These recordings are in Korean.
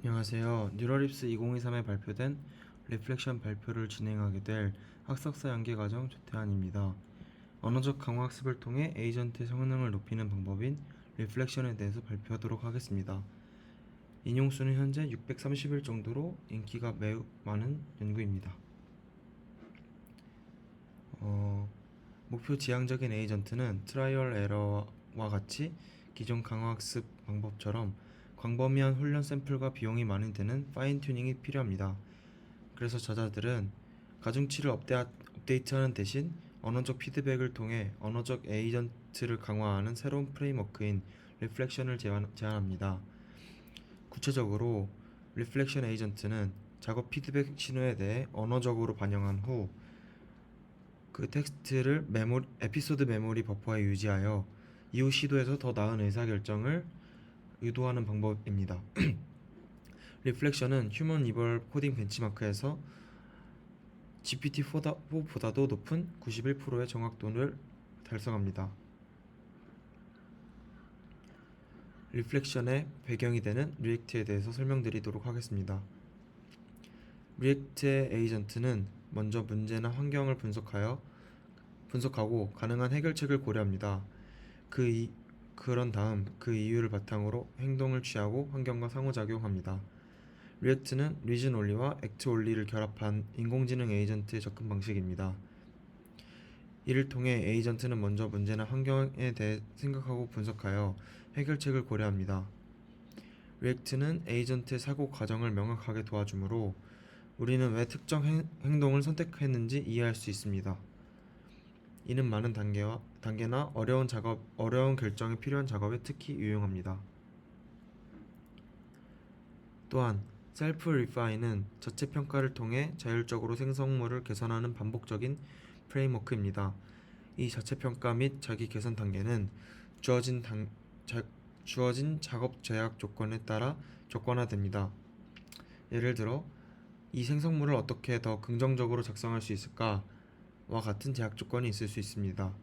안녕하세요. 뉴럴립스 2023에 발표된 리플렉션 발표를 진행하게 될 학석사 연계과정 조태환입니다. 언어적 강화 학습을 통해 에이전트의 성능을 높이는 방법인 리플렉션에 대해서 발표하도록 하겠습니다. 인용수는 현재 630일 정도로 인기가 매우 많은 연구입니다. 목표 지향적인 에이전트는 트라이얼 에러와 같이 기존 강화학습 방법처럼 광범위한 훈련 샘플과 비용이 많이 드는 파인 튜닝이 필요합니다. 그래서 저자들은 가중치를 업데이트하는 대신 언어적 피드백을 통해 언어적 에이전트를 강화하는 새로운 프레임워크인 리플렉션을 제안합니다. 구체적으로 리플렉션 에이전트는 작업 피드백 신호에 대해 언어적으로 반영한 후 그 텍스트를 에피소드 메모리 버퍼에 유지하여 이후 시도에서 더 나은 의사결정을 유도하는 방법입니다. 리플렉션은 휴먼 리버 코딩 벤치마크에서 GPT-4보다도 높은 91%의 정확도를 달성합니다. 리플렉션의 배경이 되는 리액트에 대해서 설명드리도록 하겠습니다. 리액트의 에이전트는 먼저 문제나 환경을 분석하고 가능한 해결책을 고려합니다. 그런 다음 그 이유를 바탕으로 행동을 취하고 환경과 상호작용합니다. 리액트는 리즌 원리와 액트 원리를 결합한 인공지능 에이전트의 접근 방식입니다. 이를 통해 에이전트는 먼저 문제나 환경에 대해 생각하고 분석하여 해결책을 고려합니다. 리액트는 에이전트의 사고 과정을 명확하게 도와주므로 우리는 왜 특정 행동을 선택했는지 이해할 수 있습니다. 이는 많은 단계나 어려운 결정이 필요한 작업에 특히 유용합니다. 또한 셀프 리파인은 자체 평가를 통해 자율적으로 생성물을 개선하는 반복적인 프레임워크입니다. 이 자체 평가 및 자기 개선 단계는 주어진 작업 제약 조건에 따라 객관화됩니다. 예를 들어 이 생성물을 어떻게 더 긍정적으로 작성할 수 있을까? 와 같은 제약 조건이 있을 수 있습니다.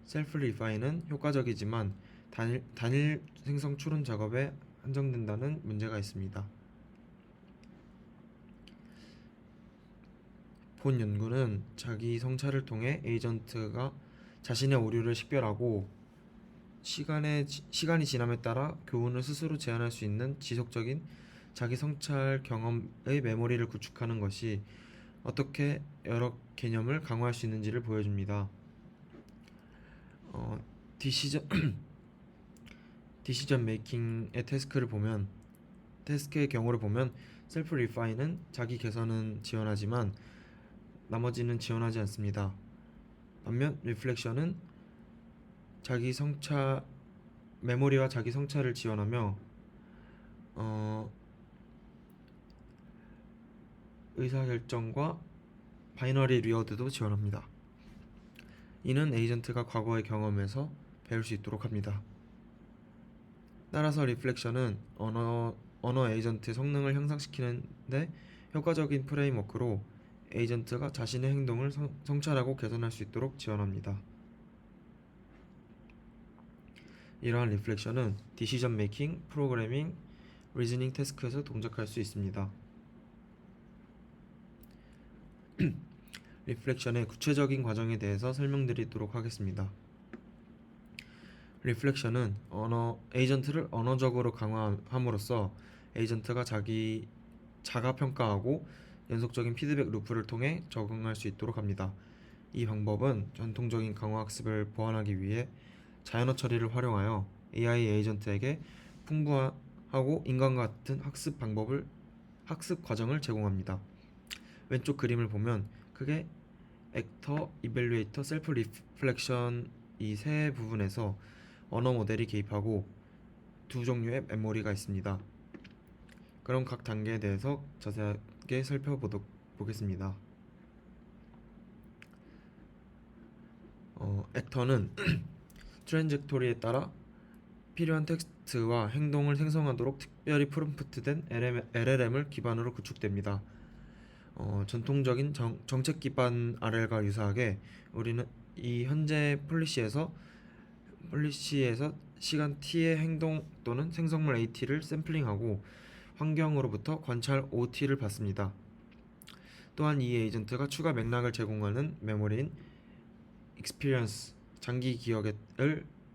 셀프 리파인은 효과적이지만 단일 생성 추론 작업에 한정된다는 문제가 있습니다. 본 연구는 자기 성찰을 통해 에이전트가 자신의 오류를 식별하고 시간이 지남에 따라 교훈을 스스로 제안할 수 있는 지속적인 자기 성찰 경험의 메모리를 구축하는 것이 어떻게 여러 개념을 강화할 수 있는지를 보여줍니다. 디시전 메이킹의 태스크의 경우를 보면 셀프 리파인은 자기 개선은 지원하지만 나머지는 지원하지 않습니다. 반면 리플렉션은 메모리와 자기 성찰을 지원하며 의사결정과 바이너리 리워드도 지원합니다. 이는 에이전트가 과거의 경험에서 배울 수 있도록 합니다. 따라서 리플렉션은 언어 에이전트의 성능을 향상시키는 데 효과적인 프레임워크로 에이전트가 자신의 행동을 성찰하고 개선할 수 있도록 지원합니다. 이러한 리플렉션은 디시전 메이킹, 프로그래밍, 리즈닝 태스크에서 동작할 수 있습니다. 리플렉션의 구체적인 과정에 대해서 설명드리도록 하겠습니다. 리플렉션은 에이전트를 언어적으로 강화함으로써 에이전트가 자가 평가하고 연속적인 피드백 루프를 통해 적응할 수 있도록 합니다. 이 방법은 전통적인 강화 학습을 보완하기 위해 자연어 처리를 활용하여 AI 에이전트에게 풍부하고 인간과 같은 학습 과정을 제공합니다. 왼쪽 그림을 보면 크게 액터, 이벨루에이터, 셀프 리플렉션 이 세 부분에서 언어 모델이 개입하고 두 종류의 메모리가 있습니다. 그럼 각 단계에 대해서 자세하게 살펴보겠습니다. 액터는 트랜젝토리에 따라 필요한 텍스트와 행동을 생성하도록 특별히 프롬프트된 LLM을 기반으로 구축됩니다. 전통적인 정책 기반 RL과 유사하게 우리는 이 현재 폴리시에서 시간 t의 행동 또는 생성물 AT를 샘플링하고 환경으로부터 관찰 OT를 받습니다. 또한 이 에이전트가 추가 맥락을 제공하는 메모리인 experience 장기 기억을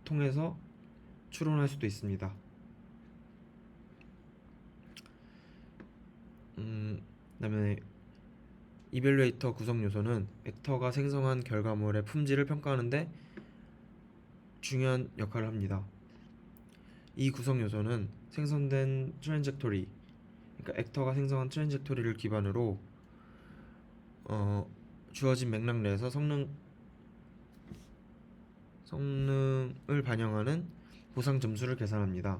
통해서 추론할 수도 있습니다. 그다음에 이벨루에이터 구성 요소는 액터가 생성한 결과물의 품질을 평가하는데 중요한 역할을 합니다. 이 구성 요소는 생성된 트랜젝토리, 그러니까 액터가 생성한 트랜젝토리를 기반으로 주어진 맥락 내에서 성능을 반영하는 보상 점수를 계산합니다.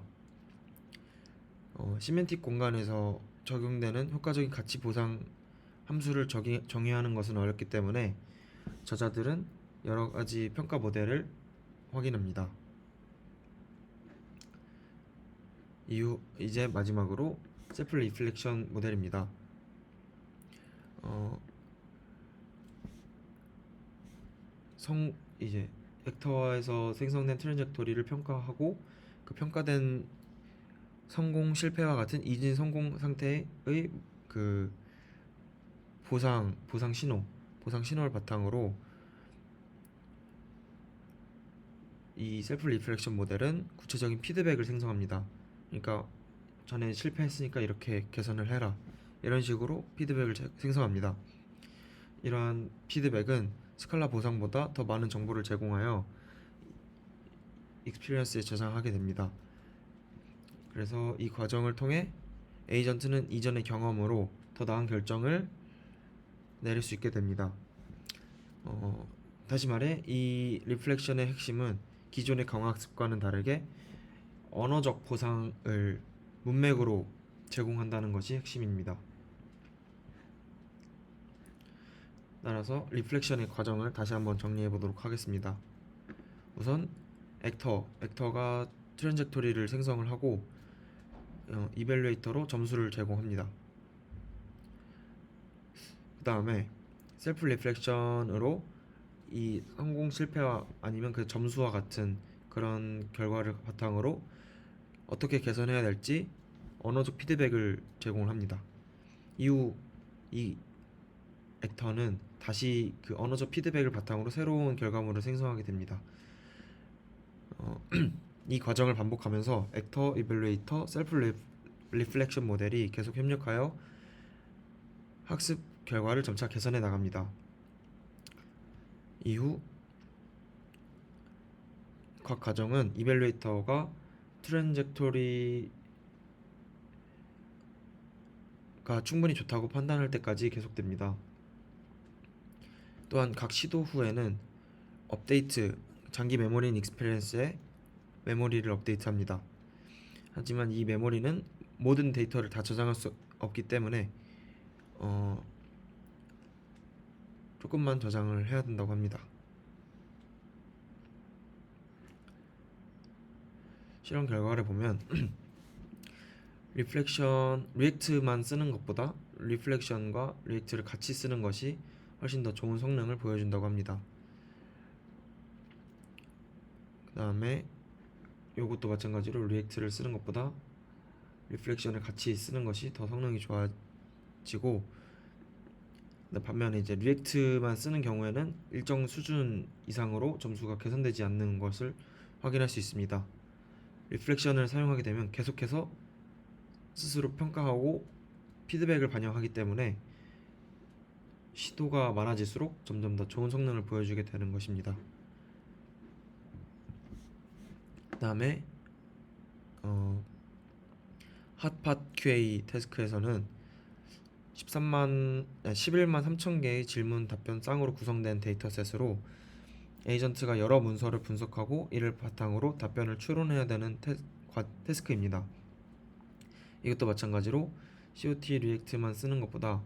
시멘틱 공간에서 적용되는 효과적인 가치 보상 함수를 정의하는 것은 어렵기 때문에 저자들은 여러 가지 평가 모델을 확인합니다. 이제 마지막으로 셀프 리플렉션 모델입니다. 이제 액터에서 생성된 트랜젝토리를 평가하고 그 평가된 성공 실패와 같은 이진 성공 상태의 그 보상 신호를 바탕으로 이 셀프 리플렉션 모델은 구체적인 피드백을 생성합니다. 그러니까 전에 실패했으니까 이렇게 개선을 해라, 이런 식으로 피드백을 생성합니다. 이러한 피드백은 스칼라 보상보다 더 많은 정보를 제공하여 익스피리언스에 저장하게 됩니다. 그래서 이 과정을 통해 에이전트는 이전의 경험으로 더 나은 결정을 내릴 수 있게 됩니다. 다시 말해 이 리플렉션의 핵심은 기존의 강화학습과는 다르게 언어적 보상을 문맥으로 제공한다는 것이 핵심입니다. 따라서 리플렉션의 과정을 다시 한번 정리해 보도록 하겠습니다. 우선 액터가 트랜젝토리를 생성을 하고 이벨루에이터로 점수를 제공합니다. 그 다음에 셀프 리플렉션으로 이 성공 실패와 아니면 그 점수와 같은 그런 결과를 바탕으로 어떻게 개선해야 될지 언어적 피드백을 제공을 합니다. 이후 이 액터는 다시 그 언어적 피드백을 바탕으로 새로운 결과물을 생성하게 됩니다. 이 과정을 반복하면서 액터, 이벨루에이터, 셀프 리플렉션 모델이 계속 협력하여 학습 결과를 점차 개선해 나갑니다. 이후 각 과정은 이벨루에이터가 트랜젝토리가 충분히 좋다고 판단할 때까지 계속됩니다. 또한 각 시도 후에는 장기 메모리인 익스피리언스에 메모리를 업데이트합니다. 하지만 이 메모리는 모든 데이터를 다 저장할 수 없기 때문에 조금만 저장을 해야 된다고 합니다. 실험 결과를 보면 리액트만 쓰는 것보다 리플렉션과 리액트를 같이 쓰는 것이 훨씬 더 좋은 성능을 보여준다고 합니다. 그 다음에 이것도 마찬가지로 리액트를 쓰는 것보다 리플렉션을 같이 쓰는 것이 더 성능이 좋아지고, 반면에 이제 리액트만 쓰는 경우에는 일정 수준 이상으로 점수가 개선되지 않는 것을 확인할 수 있습니다. 리플렉션을 사용하게 되면 계속해서 스스로 평가하고 피드백을 반영하기 때문에 시도가 많아질수록 점점 더 좋은 성능을 보여주게 되는 것입니다. 그 다음에 핫팟 QA 태스크에서는 11만 3천 개의 질문 답변 쌍으로 구성된 데이터셋으로 에이전트가 여러 문서를 분석하고 이를 바탕으로 답변을 추론해야 되는 태스크입니다. 이것도 마찬가지로 COT 리액트만 쓰는 것보다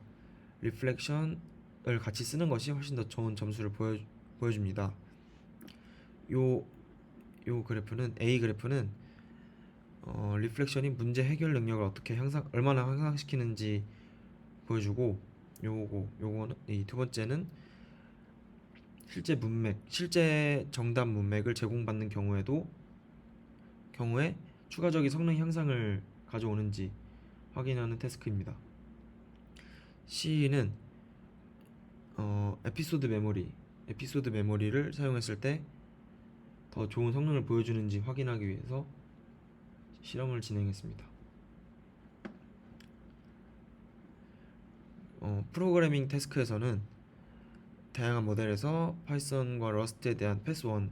리플렉션을 같이 쓰는 것이 훨씬 더 좋은 점수를 보여줍니다. 요 그래프는 A 그래프는 리플렉션이 문제 해결 능력을 어떻게 얼마나 향상시키는지 보여주고, 요거는 이 두 번째는 실제 정답 문맥을 제공받는 경우에 추가적인 성능 향상을 가져오는지 확인하는 태스크입니다. C는 에피소드 메모리를 사용했을 때 더 좋은 성능을 보여주는지 확인하기 위해서 실험을 진행했습니다. 프로그래밍 태스크에서는 다양한 모델에서 파이썬과 러스트에 대한 패스1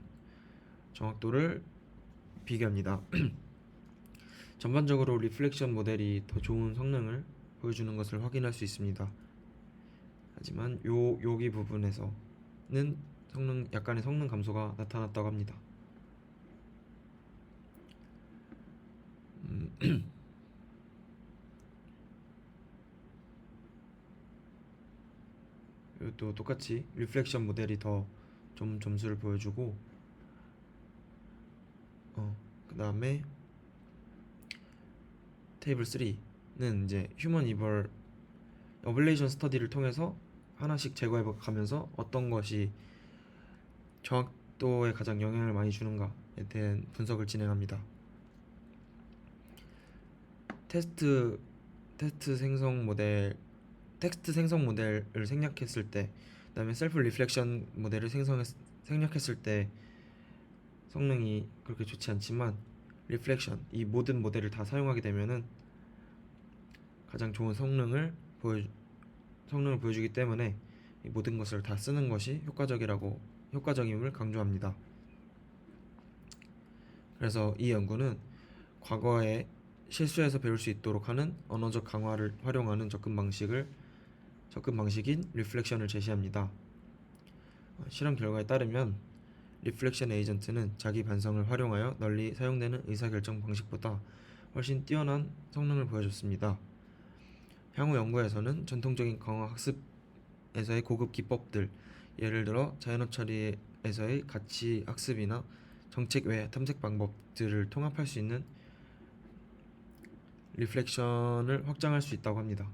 정확도를 비교합니다. 전반적으로 리플렉션 모델이 더 좋은 성능을 보여주는 것을 확인할 수 있습니다. 하지만 여기 부분에서는 약간의 성능 감소가 나타났다고 합니다. 또 똑같이 리플렉션 모델이 더 좀 점수를 보여주고, 그 다음에 테이블 3는 이제 휴먼 어블레이션 스터디를 통해서 하나씩 제거해 가면서 어떤 것이 정확도에 가장 영향을 많이 주는가에 대한 분석을 진행합니다. 텍스트 생성 모델을 생략했을 때, 그다음에 셀프 리플렉션 모델을 생략했을 때 성능이 그렇게 좋지 않지만, 리플렉션 이 모든 모델을 다 사용하게 되면은 가장 좋은 성능을 보여주기 때문에 이 모든 것을 다 쓰는 것이 효과적임을 강조합니다. 그래서 이 연구는 과거에 실수에서 배울 수 있도록 하는 언어적 강화를 활용하는 접근 방식인 리플렉션을 제시합니다. 실험 결과에 따르면 리플렉션 에이전트는 자기 반성을 활용하여 널리 사용되는 의사결정 방식보다 훨씬 뛰어난 성능을 보여줬습니다. 향후 연구에서는 전통적인 강화 학습에서의 고급 기법들, 예를 들어 자연어 처리에서의 가치 학습이나 정책 외 탐색 방법들을 통합할 수 있는 리플렉션을 확장할 수 있다고 합니다.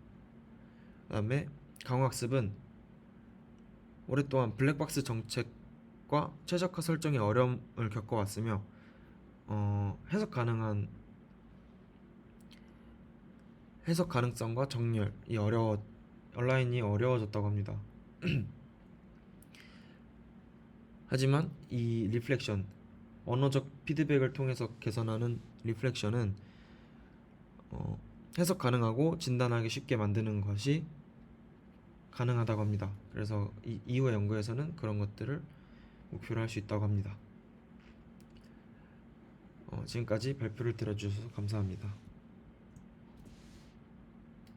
그 다음에 강화학습은 오랫동안 블랙박스 정책과 최적화 설정의 어려움을 겪어왔으며 해석 가능성과 정렬이 온라인이 어려워졌다고 합니다. 하지만 이 리플렉션, 언어적 피드백을 통해서 개선하는 리플렉션은 해석 가능하고 진단하기 쉽게 만드는 것이 가능하다고 합니다. 그래서 이후의 연구에서는 그런 것들을 목표로 할 수 있다고 합니다. 지금까지 발표를 들어주셔서 감사합니다.